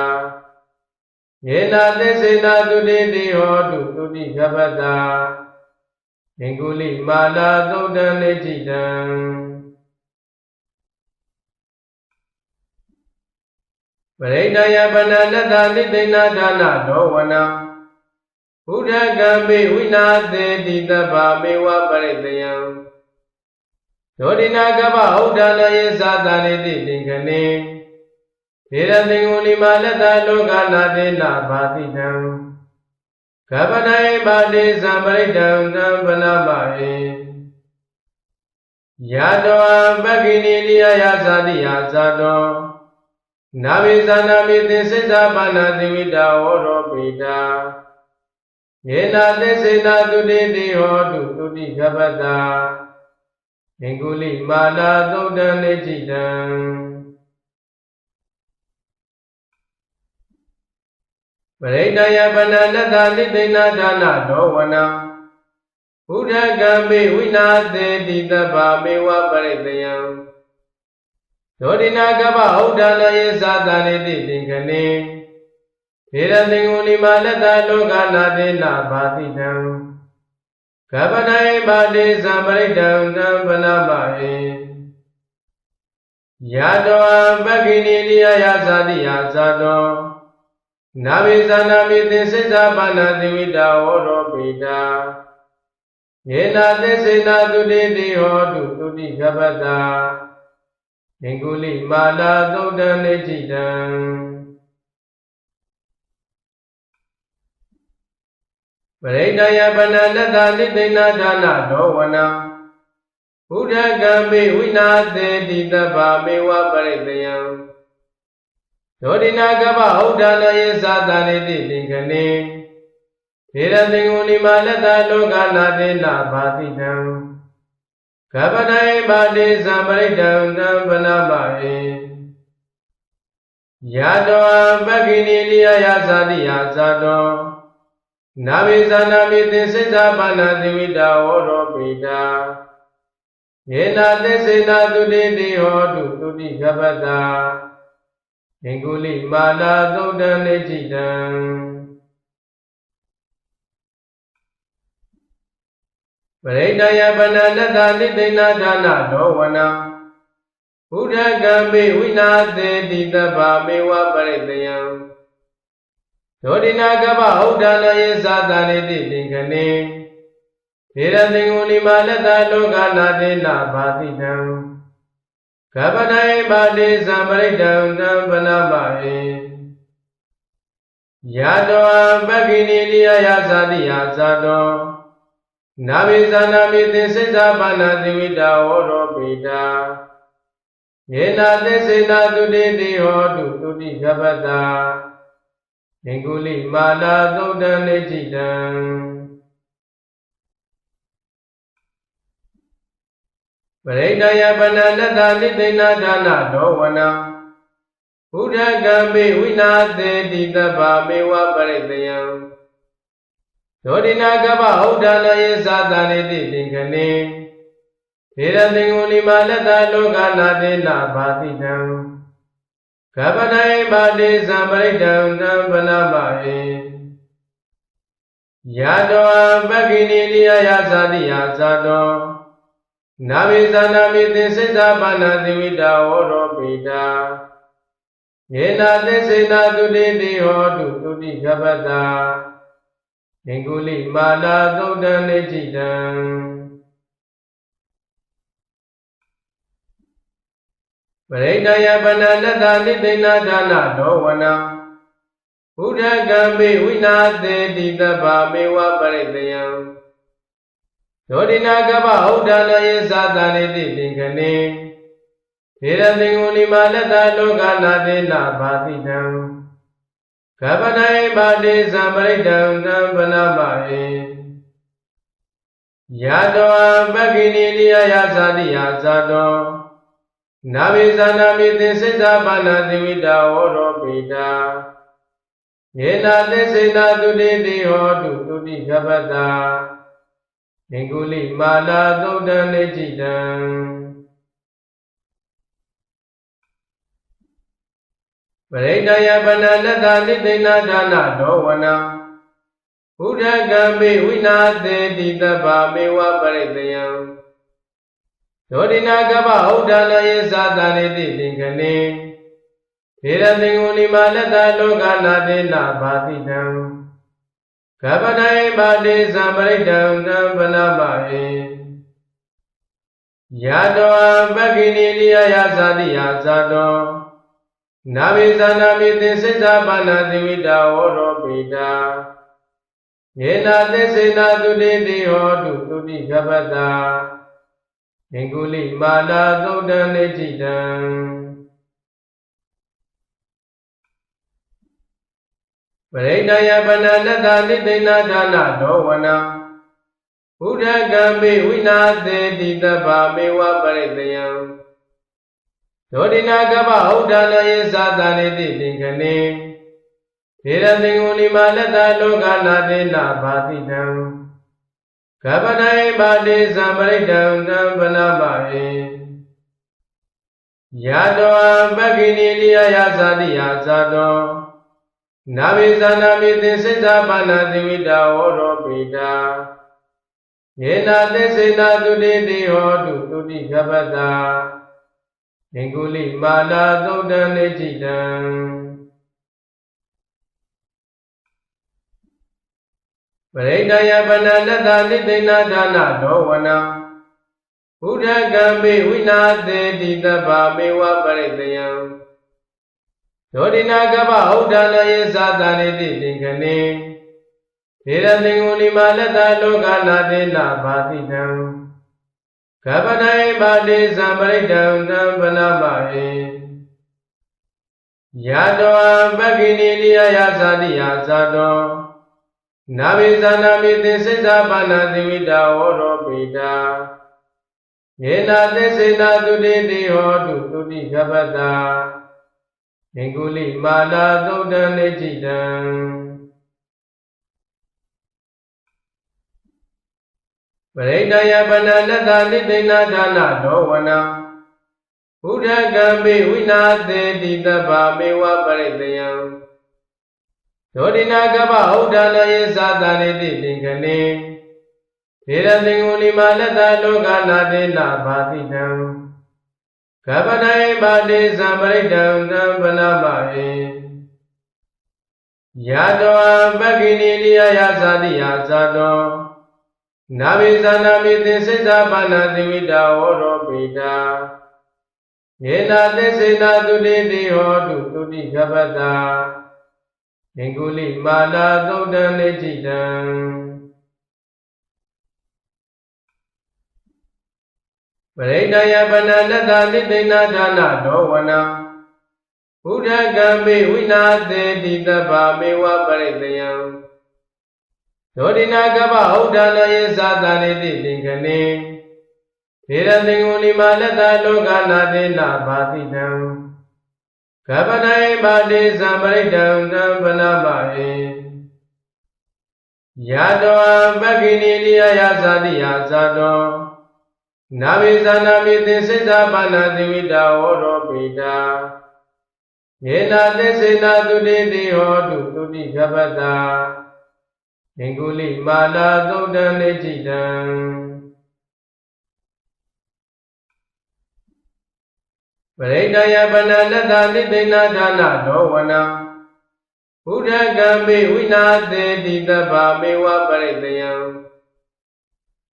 ယေနာသစ္စေနာတုတိတိဟောတုတုတိကပ္ပတာအင်္ဂုလိမာလာသုဒ္ဓံနေจิတံပရိဒယပနနတနိသိဏဒါနဒောဝနာဘုဒ္ဓကံပိဝိနာသေတိတဗ္ဗမေဝပရိတယံဒောတိနာကပ္ပဥဒ္ဒနာယေသတာနိတိသင်္ခဏေ ေရတိငုဏိမာလတ္တလောကနာတိနာဘာတိတံကပ္ပတိုင်းပါတိသံပရိဒံသံပနမဟိယတောပက္ခိနိနိယယသတိယသတောနာဝိသနာမိသစ္စေပါဏတိဝိတာဝရောပိတာယေနာသစ္စေနာတုတိတိဟောတုတုတိကပ္ပတာအင်္ဂုလိမာနာသုတ်တံနေจิတံပရိဒယပနနတလိသိဏဒါနဒောဝနံဘုဒ္ဓကံမေဝိနာသေတိတဗ္ဗမေဝပရိတယံဒောဒိနာကပ္ပဥဒ္ဒနာယေသတာနေတိသင်္ကနေေရတိငုဏိမာလတ္တလောကနာတိနာဘာတိတံကပ္ပတိုင်းပါတိသံပရိဒံသံပနမဟိယတောပက္ခိနိနိယယသတိယသတောနာဝိသနာမိသစ္စေပါဏတိဝိတာဝရောပိတာယေနာသစ္စေနာတုတိတိဟောတုတုတိကပ္ပတာအင်္ဂုလိမာနာသုတ်တံနေจิတံပရိဒယပနနတလိသိဏဒါနဒောဝနံဘုဒ္ဓကံမေဝိနာသေတိတဗ္ဗမေဝပရိတယံဒောဒိနာကပ္ပဥဒ္ဒနာယေသတာနေတိသင်္ကနေေရတိငုဏိမာလတ္တလောကနာတိနာဘာတိတံကပ္ပတိုင်းပါတိသံပရိဒံသံပနမဟိယတောပက္ခိနိနိယယသတိယသတောနာဝိသနာမိသစ္စေပါဏတိဝိတာဝရောပိတာယေနာသစ္စေနာတုတိတိဟောတုတုတိကပ္ပတာအင်္ဂုလိမာနာသုတ်တံနေจิတံပရိဒယပနနတလိသိဏဒါနဒောဝနံဘုဒ္ဓကံမေဝိနာသေတိတဗ္ဗမေဝပရိတယံဒောဒိနာကပ္ပဥဒ္ဒနာယေသတာနေတိသင်္ကနေေရတိငုဏိမာလတ္တလောကနာတိနာဘာတိတံကပ္ပတိုင်းပါတိသံပရိဒံသံပနမဟိယတောပက္ခိနိနိယယသတိယသတောနာဝိသနာမိသစ္စေပါဏတိဝိတာဝရောပိတာယေနာသစ္စေနာတုတိတိဟောတုတုတိကပ္ပတာအင်္ဂုလိမာနာသုတ်တံနေจิတံပရိဒယပနနတလိသိဏဒါနဒောဝနံဘုဒ္ဓကံမေဝိနာသေတိတဗ္ဗမေဝပရိတယံဒောဒိနာကပ္ပဥဒ္ဒနာယေသတာနေတိသင်္ကနေေရတိငုဏိမာလတ္တလောကနာတိနာဘာတိတံကပ္ပတိုင်းပါတိသံပရိဒံသံပနမဟိယတောပက္ခိနိနိယယသတိယသတောနာဝိသနာမိသစ္စေပါဏတိဝိတာဝရောပိတာယေနာသစ္စေနာတုတိတိဟောတုတုတိကပ္ပတာအင်္ဂုလိမာနာသုတ်တံနေจิတံပရိဒယပနနတလိသိဏဒါနဒောဝနံဘုဒ္ဓကံမေဝိနာသေတိတဗ္ဗမေဝပရိတယံဒောဒိနာကပ္ပဥဒ္ဒနာယေသတာနေတိသင်္ကနေေရတိငုဏိမာလတ္တလောကနာတိနာဘာတိတံကပ္ပတိုင်းပါတိသံပရိဒံသံပနမဟိယတောပက္ခိနိနိယယသတိယသတောနာဝိသနာမိသစ္စေပါဏတိဝိတာဝရောပိတာယေနာသစ္စေနာတုတိတိဟောတုတုတိကပ္ပတာအင်္ဂုလိမာနာသုတ်တံနေจิတံပရိဒယပနနတလိသိဏဒါနဒောဝနံဘုဒ္ဓကံမေဝိနာသေတိတဗ္ဗမေဝပရိတယံဒောဒိနာကပ္ပဥဒ္ဒနာယေသတာနေတိသင်္ကနေေရတိငုဏိမာလတ္တလောကနာတိနာဘာတိတံကပ္ပတိုင်းပါတိသံပရိဒံသံပနမဟိယတောပက္ခိနိနိယယသတိယသတော နာဘိဇာနာမိသင်္စိဇာပါဏာတိဝိတာဝရောပိတာယေနာသစ္စေနာတုတိတိဟောတုတုတိကပ္ပတာငင်္ဂုလိမာလာသုတ်တံနေจิတံပရိဒယပနနတနိသိဏဒါနဒောဝနာဘုဒ္ဓကံပိဝိနာသေတိတဗ္ဗမေဝပရိတယံဒောတိနာကပ္ပဥဒ္ဒနာယေသာတနိတိသင်္ခဏေဒေရသင်္ဂုလိမာလတလောကနာတေနာဘာတိတံကပ္ပနယဘာတိသံပရိတံတံပနမဟေယတောပက္ခိနိလိယယသတိယသတောနာဘိဇာနာမိသင်္စိဇာပါဏာတိဝိတာဝရောပိတာယေနာသစ္စေနာတုတိတိဟောတုတုတိကပ္ပတာငင်္ဂုလိမာလာသုတ်တံနေจิတံပရိဒယပနနတနိသိဏဒါနဒောဝနာဘုဒ္ဓကံပိဝိနာသေတိတဗ္ဗမေဝပရိတယံဒောတိနာကပ္ပဥဒ္ဒနာယေသာတနိတိသင်္ခဏေဒေရသင်္ဂုလိမာလတလောကနာတေနာဘာတိတံကပ္ပနယဘာတိသံပရိတံတံပနမဟေယတောပက္ခိနိလိယယသတိယသတောနာဘိဇာနာမိသင်္စိဇာပါဏာတိဝိတာဝရောပိတာယေနာသစ္စေနာတုတိတိဟောတုတုတိကပ္ပတာငင်္ဂုလိမာလာသုတ်တံနေจิတံပရိဒယပနနတနိသိဏဒါနဒောဝနာဘုဒ္ဓကံပိဝိနာသေတိတဗ္ဗမေဝပရိတယံဒောတိနာကပ္ပဥဒ္ဒနာယေသာတနိတိသင်္ခဏေဒေရသင်္ဂုလိမာလတလောကနာတေနာဘာတိတံကပ္ပနယဘာတိသံပရိတံတံပနမဟေယတောပက္ခိနိလိယယသတိယသတောနာဘိဇာနာမိသင်္စိဇာပါဏာတိဝိတာဝရောပိတာယေနာသစ္စေနာတုတိတိဟောတုတုတိကပ္ပတာငင်္ဂုလိမာလာသုတ်တံနေจิတံပရိဒယပနနတနိသိဏဒါနဒောဝနာဘုဒ္ဓကံပိဝိနာသေတိတဗ္ဗမေဝပရိတယံဒောတိနာကပ္ပဥဒ္ဒနာယေသာတနိတိသင်္ခဏေဒေရသင်္ဂုလိမာလတလောကနာတေနာဘာတိတံကပ္ပနယဘာတိသံပရိတံတံပနမဟေယတောပက္ခိနိလိယယသတိယသတောနာဘိဇာနာမိသင်္စိဇာပါဏာတိဝိတာဝရောပိတာယေနာသစ္စေနာတုတိတိဟောတုတုတိကပ္ပတာငင်္ဂုလိမာလာသုတ်တံနေจิတံပရိဒယပနနတနိသိဏဒါနဒောဝနာဘုဒ္ဓကံပိဝိနာသေတိတဗ္ဗမေဝပရိတယံ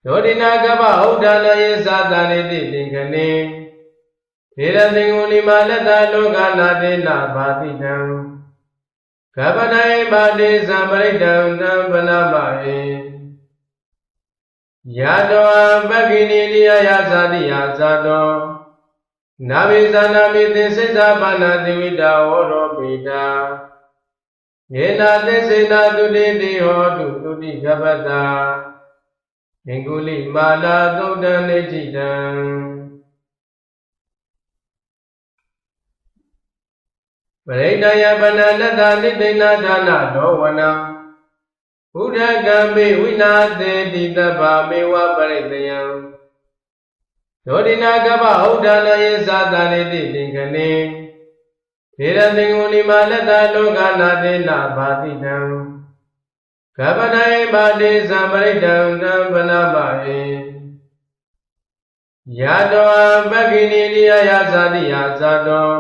ဒောတိနာကပ္ပဥဒ္ဒနာယေသာတနိတိသင်္ခဏေဒေရသင်္ဂုလိမာလတလောကနာတေနာဘာတိတံကပ္ပနယဘာတိသံပရိတံတံပနမဟေယတောပက္ခိနိလိယယသတိယသတောနာဘိဇာနာမိသင်္စိဇာပါဏာတိဝိတာဝရောပိတာယေနာသစ္စေနာတုတိတိဟောတုတုတိကပ္ပတာငင်္ဂုလိမာလာသုတ်တံနေจิတံပရိဒယပနနတနိသိဏဒါနဒောဝနာဘုဒ္ဓကံပိဝိနာသေတိတဗ္ဗမေဝပရိတယံဒောတိနာကပ္ပဥဒ္ဒနာယေသာတနိတိသင်္ခဏေဒေရသင်္ဂုလိမာလတလောကနာတေနာဘာတိတံကပ္ပနယဘာတိသံပရိတံတံပနမဟေယတောပက္ခိနိလိယယသတိယသတော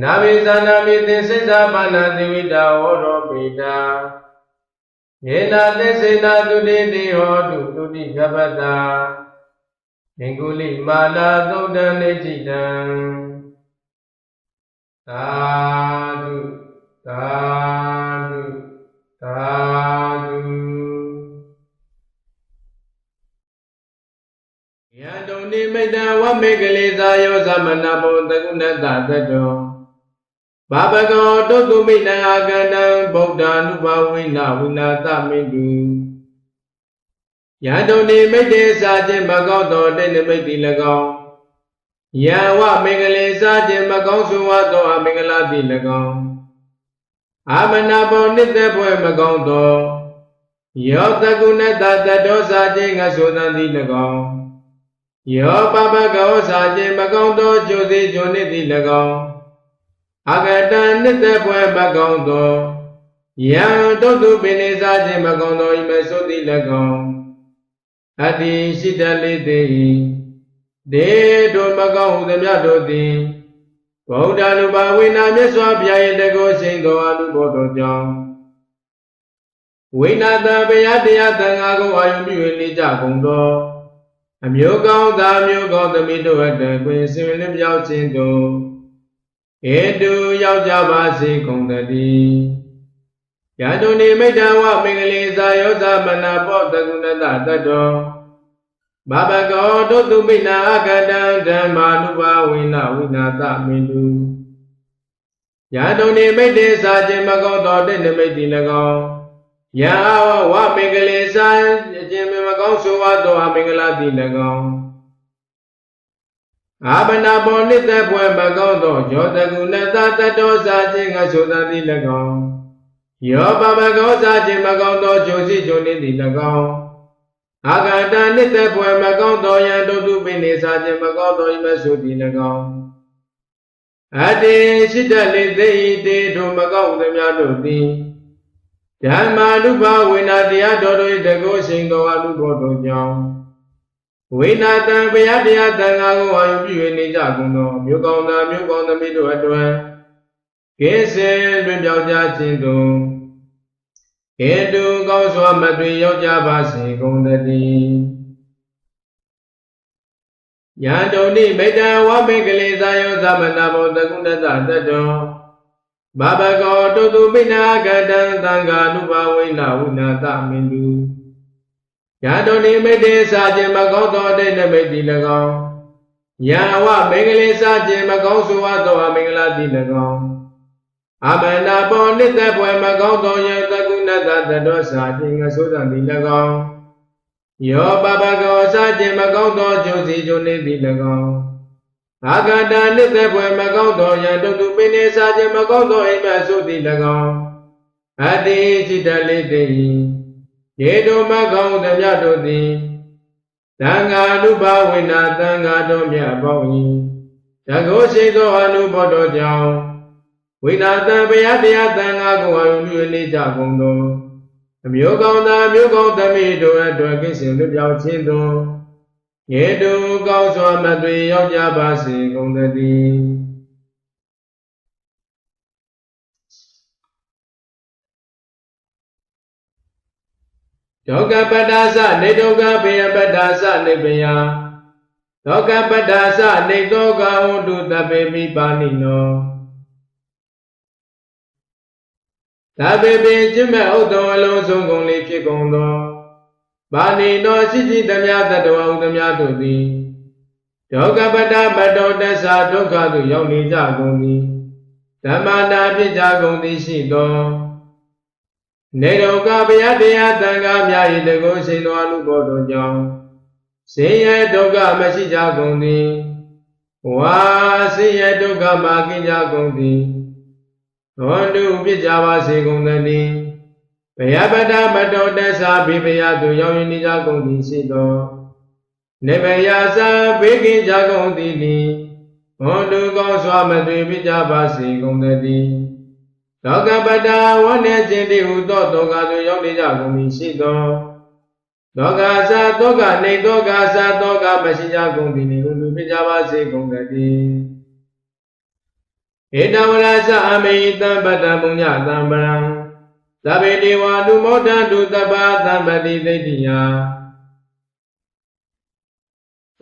နာဘိဇာနာမိသင်္စိဇာပါဏာတိဝိတာဝရောပိတာယေနာသစ္စေနာတုတိတိဟောတုတုတိကပ္ပတာငင်္ဂုလိမာလာသုတ်တံနေจิတံ Sadhu, sadhu, sadhu. Yadoni Meda Wamegaliza Yosamana Bodagunata Tato Babago Dodu Mina Agana Boda Nuba Wina Winata Mindu Yadoni Mede Sajin Magodo Denimeti Lago Yawa Megaliza Jim Magonsuato Amigalati Lago Amanabo Nitapo Magondo Yotagunata Tato Sajin Asodandi Lago Yo Baba Gao Sajin Magondo Josi Joniti Lago Agata Nitapo Magondo Yan Dodu Bini Sajin Magondo Imesodi Lago Adi Shidali Dehi De Do Magau the Yadodi Bodanuba Wina Meswa Biaye Dego Shingo Alubodo Jong Wina the Beadia Tangago Ayumi Jagundo A Mugao the Mugo the Mido at the Queen Simin Yao Chindo Edu Yao Jabasi Kondadi Yadoni Medawa Mingaliza Yosa Manapo the Gunada Tado Baba Go Dodu Bina Agada Damanuba Wina Winata Mindu Yadoni Mede Sajin Magodo Denimeti Lago Yawa Wa Mingaliza Jimmy Magonsuato Amigalati Lago Abana Bonita Bue Magondo Jodagunata Tato Sajin Asudati Lago Yo Baba Go Sajin Magondo Josi Joniti Lago Agada Nita Bue Magondo Yandodu Bini Sajin Magondo Imesudi Lago Adi Shidali Deide Do Magondo Yadodi Dhamma Lupa Winati Adodo Dego Shingo Alubodo Jong Winata Beadia Tangago Ayubi Jaguno Mugonda Mido Adwa Kese Bimbia Chindo Edu Gauswa Madri Yoja Basi Gondadi Yandoni Meda Wamegaliza Yosamanabo Dagundata Tato Baba Go Dodu Bina Gadan Tanga Nuba Wina Winata Mindu Yandoni Mede Sajin Magodo Denimeti Lago Yawa Megalisa Jim Magonsuato Amigalati Lago Amana Bonita Bue Magondo Yatagunata Tato Sajin Asudandi Lago Yo Baba Go Sajin Magondo Josi Joniti Lago Agada Nita Bue Magondo Yandodu Bini Sajin Magondo Imesudi Lago Adi Chidali Dehi Yedo Magondo Yadodi Tanga Nuba Wina Tanga Domya Bowi Tago Shido Anubodo Jao Winata Beadia Tanga Guayuni Jagundo Mugonda Mido at Dragon Yao Chindo Yedu Gauswa Madri Yojabasi Gondadi Doga Padasa Nedoga Bea Padasa Nebea Doga Padasa Nedoga Udu Tabebi Banino Tabebi Jime Odo Alonso Gongli Pigondo Bani no Siji Damya Tadwa Udamya Dodi Doga Pada Bado Desa Doga Du Yoni Jagondi Damana Pijagondi Shido Nedoga Beadia Tanga Myayi Dego Shindo Alubodo Jong Siye Doga Mashi Jagondi Wa Siye Doga Maki Jagondi Hondu Pijava Sigundani Payabada Bado Desa Bibia Du Yoni Jagondi Shido Nebeyasa Bigi Jagondi Hondu Goswa Madri Pijava Sigundani Doga Bada Wane Jindi Udo Doga Du Yoni Jagondi Shido Doga Sa Doga Ne Doga Sa Doga Mashi Jagondi Lulu Pijava Sigundani Edawarasa Ameitam Bada Munya Tambaram Sabedewa Numoda Dutaba Tambadi Dediya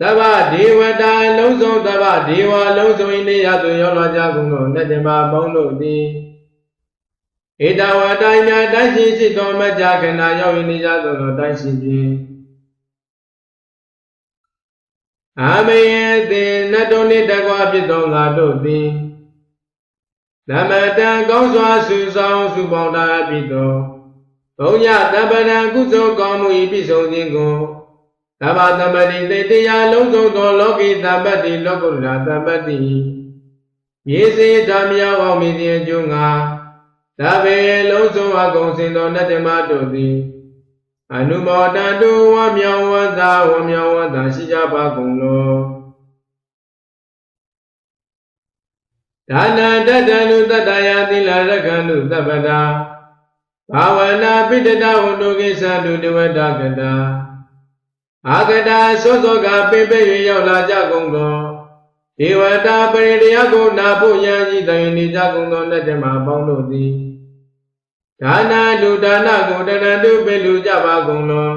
သဗ္ဗဒေဝတာလုံးစုံသဗ္ဗဒေဝလုံးစုံဤနေရာသို့ရောက်လာကြကုန်သောနတ်တမပေါင်းတို့သည်ဧတဝတိုင်းများတိုင်းရှိရှိသောမကြခဏရောက်နေကြသောတိုင်းရှိဖြင့်အာမေယသေနတ်တို့နှင့်တကွာဖြစ်သောငါတို့သည်သမတံကောင်းစွာစုဆောင်စုပေါင်းထားပြီးသောဘုံညတပ္ပံကုသိုလ်ကောင်းမှု၏ပြည့်စုံခြင်းကိုသဗ္ဗသမ္ပတိတေတရားလုံးစုံသောလောကီသမ္ပတ္တိလောကုတ္တရာသမ္ပတ္တိမြေစေဓမ္မယောအောင်မြင်ခြင်းအကျိုးငါသဗ္ဗေလုံးစုံအကုန်စင်သောနတ္တမတို့သည်အနုမောတံတုဝမြောင်ဝတ္တဝမြောင်ဝတ္တရှိကြပါကုန်လောဒါနတတ္တနုတတ္တယသီလရက္ခဏုသဗ္ဗတာဘာဝနာပိတတဝတ္တုကိသတုတဝတ္တကတာအာကတာသောသောကပင်ပဲ့၍ရောက်လာကြကုန်သောဒေဝတာပရိတရားကိုနာဖို့ယံကြီးတိုင်နေကြကုန်သောနတ်ဓမ္မပေါင်းတို့သည်ဒါနာလူဒါနကိုတဏ္ဍတုပိလူကြပါကုန်လော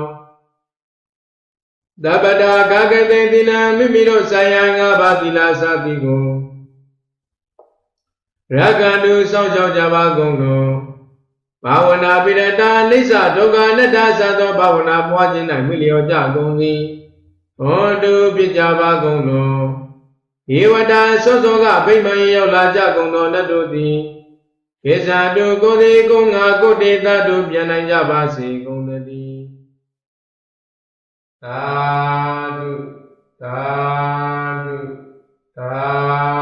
သဗ္ဗတာကာကတိသီလမိမိတို့ဆိုင်ရာငါးပါးသီလစသည်ကိုရက္ခဏုစောင့်ရှောက်ကြပါကုန်လောဘာဝနာပိရတာအိစ္ဆဒုက္ခအနတ္တသသောဘာဝနာပွားခြင်း၌မိလျော်ကြကုန်သည်ဟောတုဖြစ်ကြပါကုန်လောဧဝတာသောသောကဗိမာန်ရောက်လာကြကုန်သောနတ်တို့သည်ကေဇာတုကိုယ်သည်ကိုငါကိုတေတတို့ပြန်နိုင်ကြပါစေကုန်သတည်းသာဓုသာဓုသာ